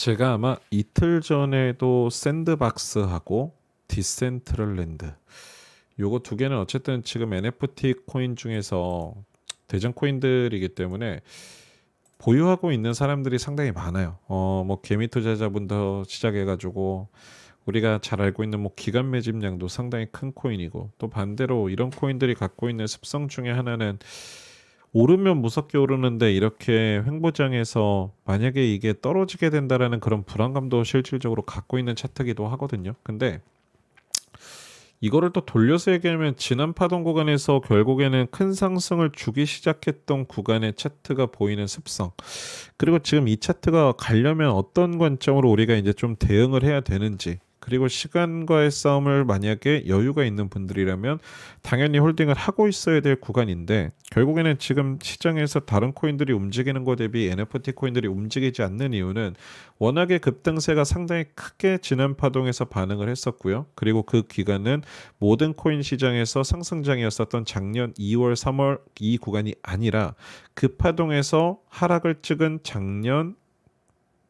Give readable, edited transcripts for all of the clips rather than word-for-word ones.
제가 아마 이틀 전에도 샌드박스하고 디센트럴랜드 요거 두 개는 어쨌든 지금 NFT 코인 중에서 대장 코인들이기 때문에 보유하고 있는 사람들이 상당히 많아요. 뭐 개미 투자자분도 시작해가지고 우리가 잘 알고 있는 뭐 기간 매집량도 상당히 큰 코인이고, 또 반대로 이런 코인들이 갖고 있는 습성 중에 하나는 오르면 무섭게 오르는데 이렇게 횡보장에서 만약에 이게 떨어지게 된다라는 그런 불안감도 실질적으로 갖고 있는 차트기도 하거든요. 근데 이거를 또 돌려서 얘기하면 지난 파동 구간에서 결국에는 큰 상승을 주기 시작했던 구간의 차트가 보이는 습성, 그리고 지금 이 차트가 가려면 어떤 관점으로 우리가 이제 좀 대응을 해야 되는지, 그리고 시간과의 싸움을 만약에 여유가 있는 분들이라면 당연히 홀딩을 하고 있어야 될 구간인데, 결국에는 지금 시장에서 다른 코인들이 움직이는 것 대비 NFT 코인들이 움직이지 않는 이유는 워낙에 급등세가 상당히 크게 지난 파동에서 반응을 했었고요. 그리고 그 기간은 모든 코인 시장에서 상승장이었었던 작년 2월, 3월 이 구간이 아니라 그 파동에서 하락을 찍은 작년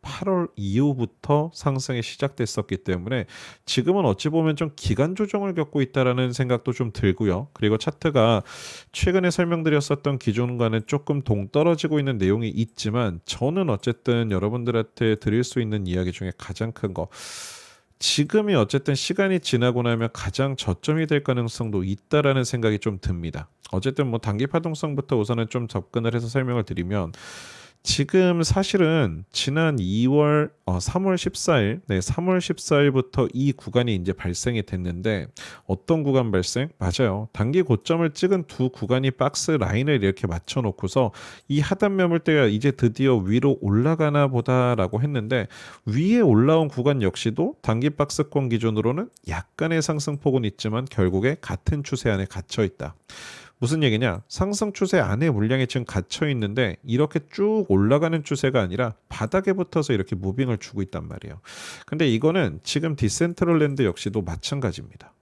8월 이후부터 상승이 시작됐었기 때문에 지금은 어찌 보면 좀 기간 조정을 겪고 있다라는 생각도 좀 들고요. 그리고 차트가 최근에 설명드렸었던 기존과는 조금 동떨어지고 있는 내용이 있지만, 저는 어쨌든 여러분들한테 드릴 수 있는 이야기 중에 가장 큰 거, 지금이 어쨌든 시간이 지나고 나면 가장 저점이 될 가능성도 있다라는 생각이 좀 듭니다. 어쨌든 뭐 단기 파동성부터 우선은 좀 접근을 해서 설명을 드리면, 지금 사실은 지난 3월 14일, 3월 14일부터 이 구간이 이제 발생이 됐는데, 어떤 구간 발생? 맞아요. 단기 고점을 찍은 두 구간이 박스 라인을 이렇게 맞춰놓고서 이 하단 매물대가 이제 드디어 위로 올라가나 보다라고 했는데, 위에 올라온 구간 역시도 단기 박스권 기준으로는 약간의 상승폭은 있지만 결국에 같은 추세 안에 갇혀 있다. 무슨 얘기냐? 상승 추세 안에 물량이 지금 갇혀 있는데 이렇게 쭉 올라가는 추세가 아니라 바닥에 붙어서 이렇게 무빙을 주고 있단 말이에요. 근데 이거는 지금 디센트럴랜드 역시도 마찬가지입니다.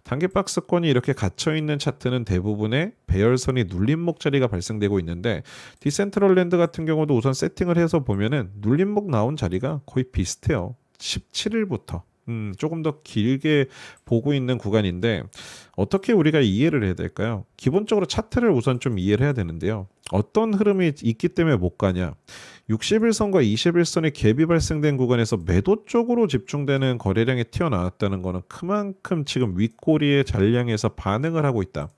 단기 박스권이 이렇게 갇혀 있는 차트는 대부분의 배열선이 눌림목 자리가 발생되고 있는데, 디센트럴랜드 같은 경우도 우선 세팅을 해서 보면은 눌림목 나온 자리가 거의 비슷해요. 17일부터 조금 더 길게 보고 있는 구간인데, 어떻게 우리가 이해를 해야 될까요? 기본적으로 차트를 우선 좀 이해를 해야 되는데요. 어떤 흐름이 있기 때문에 못 가냐? 60일선과 21선의 갭이 발생된 구간에서 매도 쪽으로 집중되는 거래량이 튀어나왔다는 것은 그만큼 지금 윗꼬리의 잔량에서 반응을 하고 있다.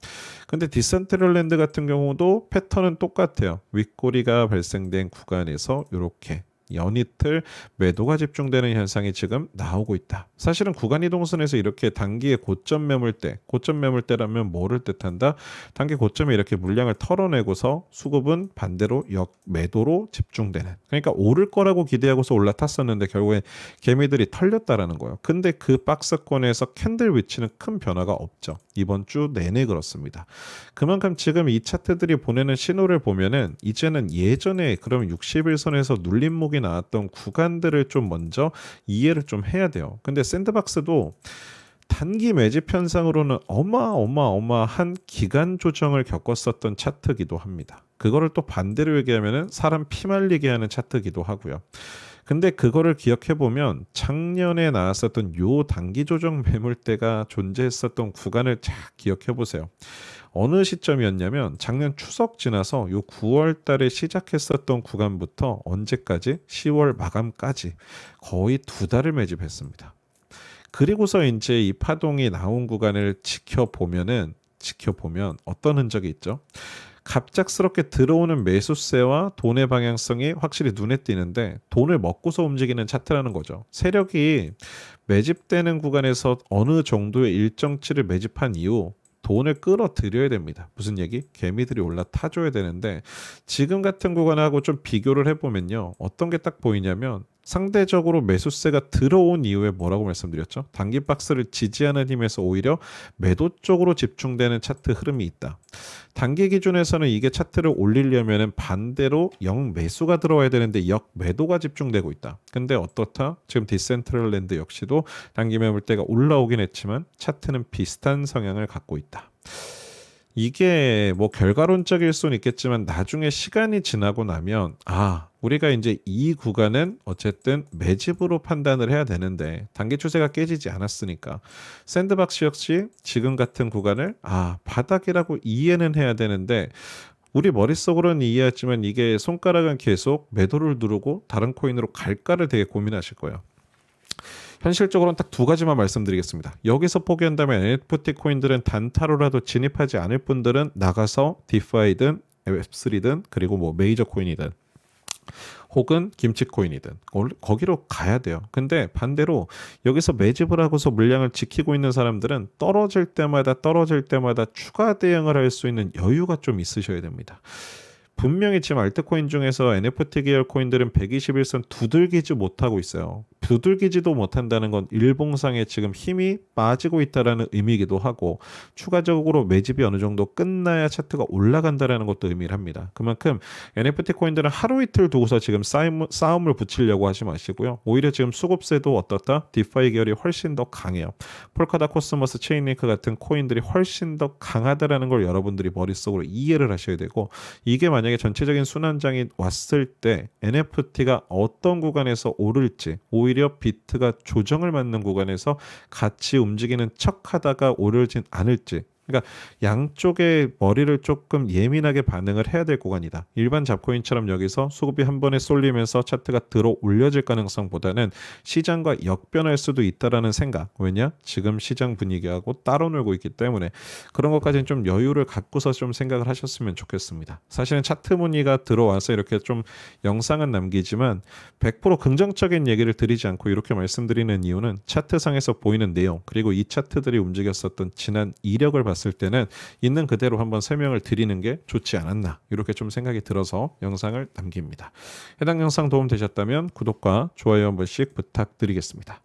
근데 디센트럴랜드 같은 경우도 패턴은 똑같아요. 윗꼬리가 발생된 구간에서 이렇게 연이틀 매도가 집중되는 현상이 지금 나오고 있다. 사실은 구간 이동선에서 이렇게 단기의 고점 매물대라면 뭐를 뜻한다? 단기 고점에 이렇게 물량을 털어내고서 수급은 반대로 역매도로 집중되는, 그러니까 오를 거라고 기대하고서 올라탔었는데 결국에 개미들이 털렸다라는 거예요. 근데 그 박스권에서 캔들 위치는 큰 변화가 없죠. 이번 주 내내 그렇습니다. 그만큼 지금 이 차트들이 보내는 신호를 보면은 이제는 예전에 그럼 60일선에서 눌림목이 나왔던 구간들을 좀 먼저 이해를 좀 해야 돼요. 근데 샌드박스도 단기 매집 현상으로는 어마어마한 기간 조정을 겪었었던 차트기도 합니다. 그거를 또 반대로 얘기하면은 사람 피말리게 하는 차트기도 하고요. 근데 그거를 기억해보면 작년에 나왔었던 요 단기 조정 매물대가 존재했었던 구간을 잘 기억해보세요. 어느 시점이었냐면 작년 추석 지나서 요 9월 달에 시작했었던 구간부터 언제까지? 10월 마감까지 거의 2달을 매집했습니다. 그리고서 이제 이 파동이 나온 구간을 지켜보면 어떤 흔적이 있죠? 갑작스럽게 들어오는 매수세와 돈의 방향성이 확실히 눈에 띄는데, 돈을 먹고서 움직이는 차트라는 거죠. 세력이 매집되는 구간에서 어느 정도의 일정치를 매집한 이후 돈을 끌어들여야 됩니다. 무슨 얘기? 개미들이 올라타줘야 되는데, 지금 같은 구간하고 좀 비교를 해보면요, 어떤 게 딱 보이냐면 상대적으로 매수세가 들어온 이후에 뭐라고 말씀드렸죠? 단기 박스를 지지하는 힘에서 오히려 매도 쪽으로 집중되는 차트 흐름이 있다. 단기 기준에서는 이게 차트를 올리려면 반대로 역매수가 들어와야 되는데 역매도가 집중되고 있다. 근데 어떻다? 지금 디센트럴랜드 역시도 단기 매물대가 올라오긴 했지만 차트는 비슷한 성향을 갖고 있다. 이게 뭐 결과론적일 수는 있겠지만 나중에 시간이 지나고 나면 우리가 이제 이 구간은 어쨌든 매집으로 판단을 해야 되는데 단기 추세가 깨지지 않았으니까 샌드박스 역시 지금 같은 구간을 바닥이라고 이해는 해야 되는데 우리 머릿속으로는 이해했지만 이게 손가락은 계속 매도를 누르고 다른 코인으로 갈까를 되게 고민하실 거예요. 현실적으로는 딱 두 가지만 말씀드리겠습니다. 여기서 포기한다면 NFT 코인들은 단타로라도 진입하지 않을 분들은 나가서 디파이든 웹3든 그리고 뭐 메이저 코인이든 혹은 김치코인이든 거기로 가야 돼요. 근데 반대로 여기서 매집을 하고서 물량을 지키고 있는 사람들은 떨어질 때마다 추가 대응을 할 수 있는 여유가 좀 있으셔야 됩니다. 분명히 지금 알트코인 중에서 NFT 계열 코인들은 121선 두들기지 못하고 있어요. 두들기지도 못한다는 건 일봉상에 지금 힘이 빠지고 있다는 의미이기도 하고 추가적으로 매집이 어느 정도 끝나야 차트가 올라간다는 것도 의미를 합니다. 그만큼 NFT 코인들은 하루 이틀 두고서 지금 싸움을 붙이려고 하지 마시고요. 오히려 지금 수급세도 어떻다? 디파이 계열이 훨씬 더 강해요. 폴카다, 코스모스, 체인링크 같은 코인들이 훨씬 더 강하다는 걸 여러분들이 머릿속으로 이해를 하셔야 되고 이게 만약에 전체적인 순환장이 왔을 때 NFT가 어떤 구간에서 오를지 오히려 비트가 조정을 맞는 구간에서 같이 움직이는 척하다가 오르진 않을지 그러니까 양쪽의 머리를 조금 예민하게 반응을 해야 될 구간이다. 일반 잡코인처럼 여기서 수급이 한 번에 쏠리면서 차트가 들어 올려질 가능성보다는 시장과 역변할 수도 있다라는 생각. 왜냐? 지금 시장 분위기하고 따로 놀고 있기 때문에 그런 것까지는 좀 여유를 갖고서 좀 생각을 하셨으면 좋겠습니다. 사실은 차트 문의가 들어와서 이렇게 좀 영상은 남기지만 100% 긍정적인 얘기를 드리지 않고 이렇게 말씀드리는 이유는 차트상에서 보이는 내용 그리고 이 차트들이 움직였었던 지난 이력을 봤을 때는 있는 그대로 한번 설명을 드리는 게 좋지 않았나 이렇게 좀 생각이 들어서 영상을 남깁니다. 해당 영상 도움 되셨다면 구독과 좋아요 한 번씩 부탁드리겠습니다.